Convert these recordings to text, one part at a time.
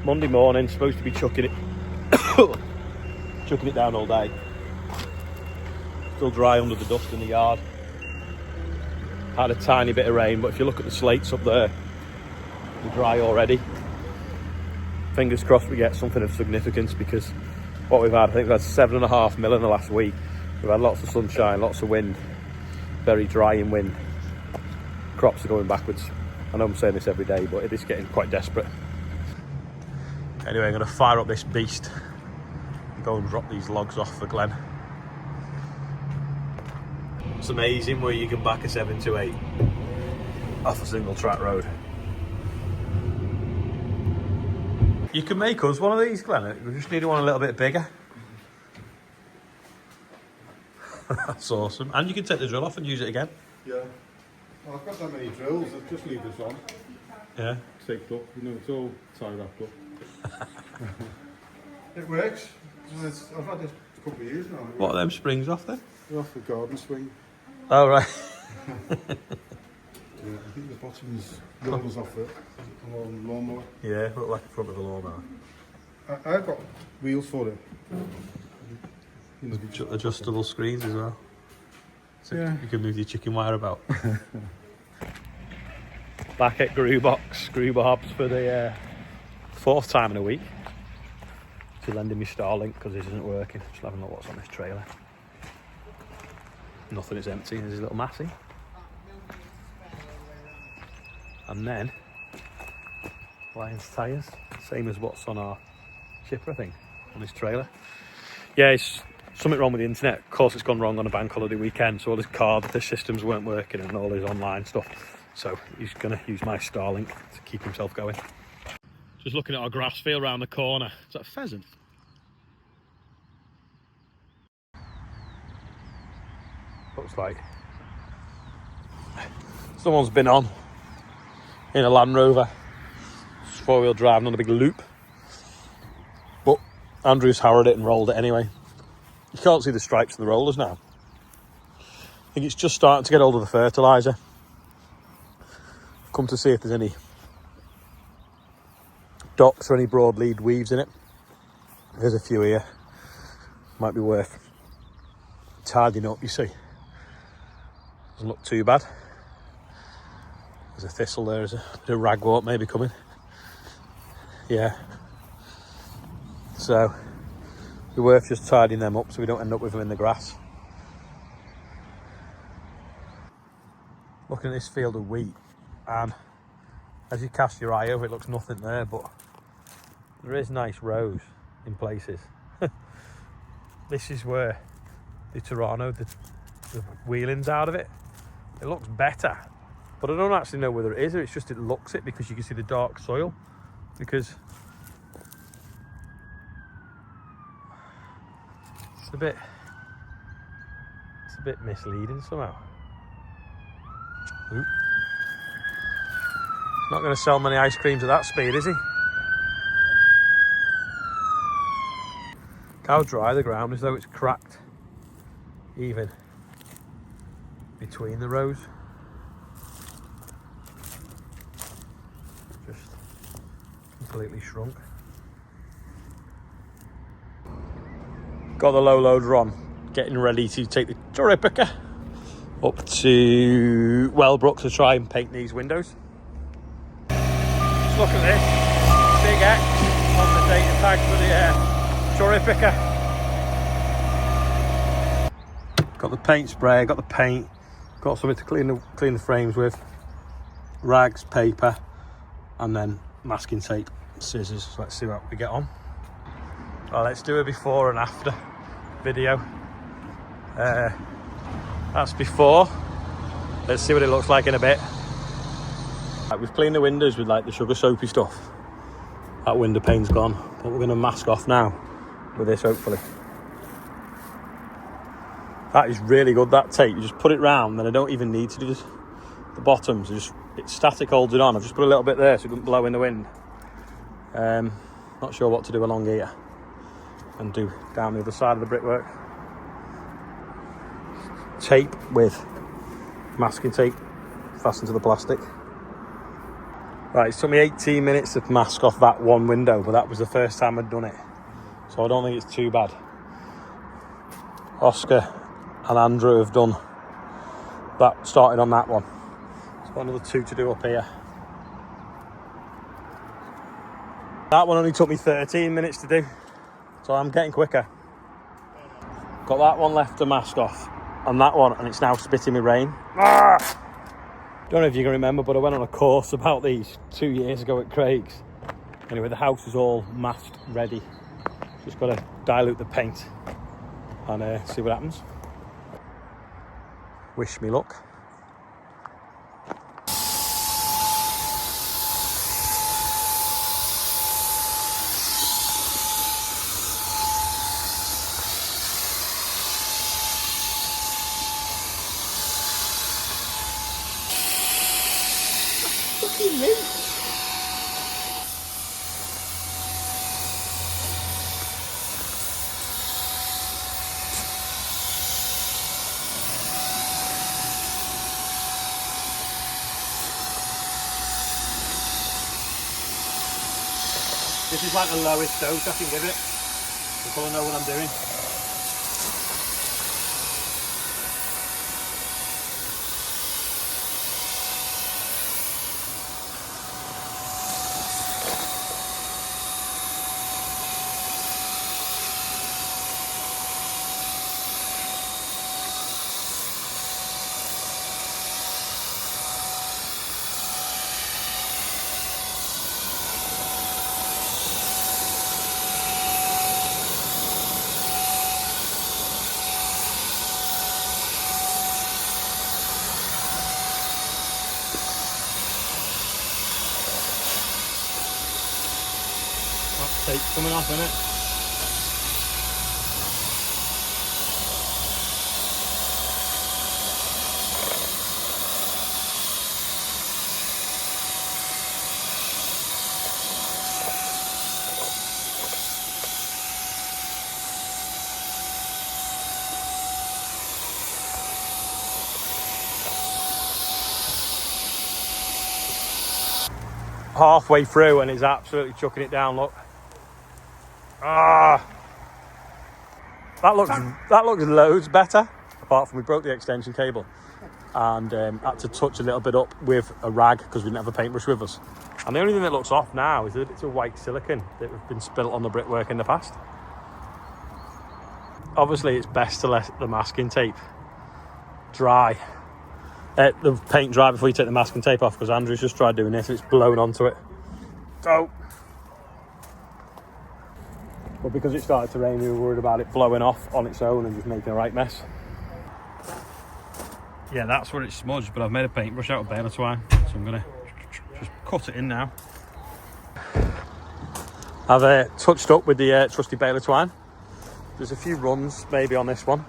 Monday morning, supposed to be chucking it chucking it down all day. Still dry under the dust in the yard. Had a tiny bit of rain, but if you look at the slates up there, they're dry already. Fingers crossed we get something of significance, because what we've had, I think we've had 7.5 mil in the last week. We've had lots of sunshine, lots of wind, very dry in wind. Crops are going backwards. I know I'm saying this every day, but it is getting quite desperate. Anyway, I'm going to fire up this beast and go and drop these logs off for Glenn. It's amazing where you can back a 728 off a single track road. You can make us one of these, Glenn. We just need one a little bit bigger. That's awesome. And you can take the drill off and use it again. Yeah. Well, I've got that many drills, I'll just leave this on. Yeah. Taped up, you know, it's all tied wrapped up. It works. I've had it a couple of years now. What are them springs off then? They're off the garden swing. Oh, right. Yeah, I think the bottom's rollers off it. On lawnmower. Yeah, look like the front of a lawnmower. I've got wheels for it. Adjustable screens as well. So yeah. You can move your chicken wire about. Back at Gruber Hobbs for the 4th time in a week. To lending me Starlink because this isn't working. Just having a look what's on this trailer. Nothing, it's empty. There's a little Massey. And then Lions tyres, same as what's on our chipper, I think, on this trailer. Yeah, it's something wrong with the internet. Of course, it's gone wrong on a bank holiday weekend, so all his card, the systems weren't working and all his online stuff. So he's going to use my Starlink to keep himself going. Just looking at our grass field around the corner. Is that a pheasant? Looks like someone's been on in a Land Rover, 4-wheel driving on a big loop. But Andrew's harrowed it and rolled it anyway. You can't see the stripes in the rollers now. I think it's just starting to get hold of the fertiliser. Come to see if there's any docks or any broadleaf weaves in it. There's a few here. Might be worth tidying up, you see. Doesn't look too bad. There's a thistle there, there's a bit of ragwort maybe coming. Yeah. So, it'd be worth just tidying them up so we don't end up with them in the grass. Looking at this field of wheat, and as you cast your eye over it, looks nothing there, but there is nice rows in places. This is where the Toronto, the wheeling's out of it. It looks better, but I don't actually know whether it is or it's just it looks it, because you can see the dark soil. Because it's a bit misleading somehow. Oop. Not going to sell many ice creams at that speed, is he? How dry the ground, as though it's cracked even between the rows. Just completely shrunk. Got the low loader on, getting ready to take the cherry picker up to Wellbrook to try and paint these windows. Just look at this, big X on the data tag for the cherry picker. Got the paint spray, got the paint, got something to clean the frames with, rags, paper, and then masking tape, scissors. So let's see what we get on. Well, let's do a before and after video. That's before. Let's see what it looks like in a bit. Right, we've cleaned the windows with like the sugar soapy stuff. That window pane's gone, but we're going to mask off now with this, hopefully. That is really good, that tape. You just put it round, then I don't even need to do this. The bottoms, it's static, holds it on. I've just put a little bit there so it doesn't blow in the wind. Not sure what to do along here and do down the other side of the brickwork. Tape with masking tape fastened to the plastic. Right, it took me 18 minutes to mask off that one window, but that was the first time I'd done it. So I don't think it's too bad. Oscar and Andrew have done that, started on that one. It's got another 2 to do up here. That one only took me 13 minutes to do, so I'm getting quicker. Got that one left to mask off, and that one, and it's now spitting me rain. Don't know if you can remember, but I went on a course about these 2 years ago at Craig's. Anyway, the house is all masked ready. Just got to dilute the paint and see what happens. Wish me luck. Fucking me. This is like the lowest dose I can give it, until I know what I'm doing. Tape's coming off, isn't it? Halfway through and it's absolutely chucking it down, look. That looks loads better, apart from we broke the extension cable and had to touch a little bit up with a rag because we didn't have a paintbrush with us. And the only thing that looks off now is the bits of white silicone that have been spilt on the brickwork in the past. Obviously it's best to let the masking tape dry, the paint dry before you take the masking tape off, because Andrew's just tried doing this and it's blown onto it. So, but because it started to rain, we were worried about it blowing off on its own and just making a right mess. Yeah, that's where it's smudged, but I've made a paintbrush out of baler twine, so I'm going to just cut it in now. I've touched up with the trusty baler twine. There's a few runs maybe on this one,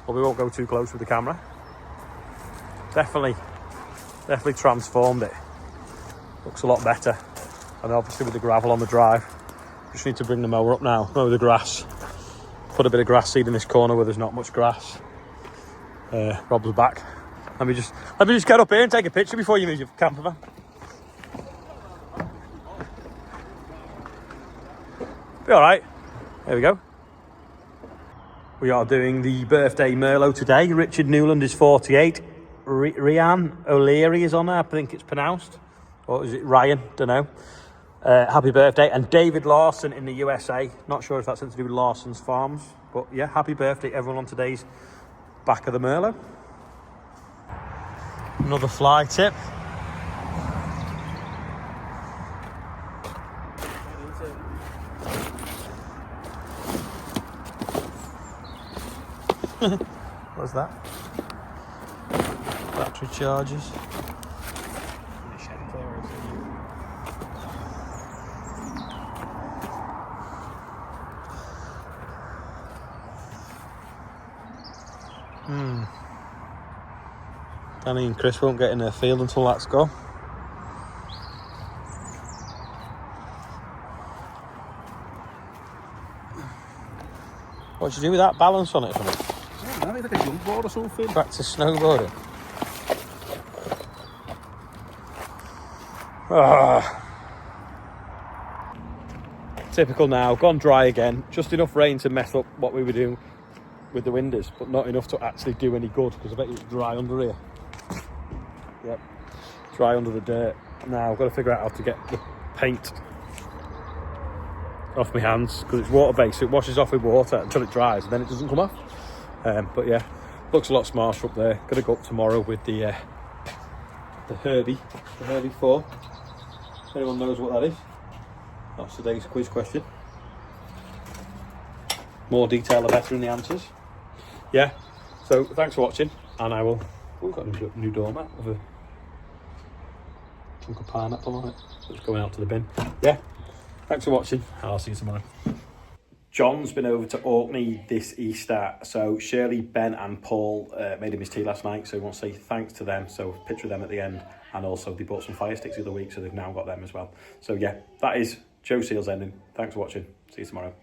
but we won't go too close with the camera. Definitely transformed it. Looks a lot better. And obviously with the gravel on the drive, just need to bring the mower up now, mow the grass. Put a bit of grass seed in this corner where there's not much grass. Rob's back. Let me just get up here and take a picture before you move your camper van. Be all right. There we go. We are doing the birthday Merlot today. Richard Newland is 48. Ryan O'Leary is on there, I think it's pronounced. Or is it Ryan? Don't know. Happy birthday. And David Larson in the USA. Not sure if that's something to do with Larson's Farms. But yeah, happy birthday everyone on today's back of the Merlot. Another fly tip. What's that? Battery charges. Danny and Chris won't get in their field until that's gone. What should you do with that balance on it for me? I don't know, it's like a jump board or something. Back to snowboarding. Typical now, gone dry again. Just enough rain to mess up what we were doing with the windows, but not enough to actually do any good, because I bet it's dry under here. Yep, dry under the dirt. Now I've got to figure out how to get the paint off my hands, because it's water based, so it washes off with water until it dries and then it doesn't come off. But yeah, looks a lot smarter up there. Gonna go up tomorrow with the Herbie 4. If anyone knows what that is, that's today's quiz question. More detail the better in the answers. Yeah, so thanks for watching, and I will... Oh, we've got a new doormat with a chunk of pineapple on it that's going out to the bin. Yeah, thanks for watching, and I'll see you tomorrow. John's been over to Orkney this Easter, so Shirley, Ben and Paul made him his tea last night, so we want to say thanks to them. So a picture of them at the end, and also they bought some fire sticks the other week, so they've now got them as well. So yeah, that is Joe Seals ending. Thanks for watching, see you tomorrow.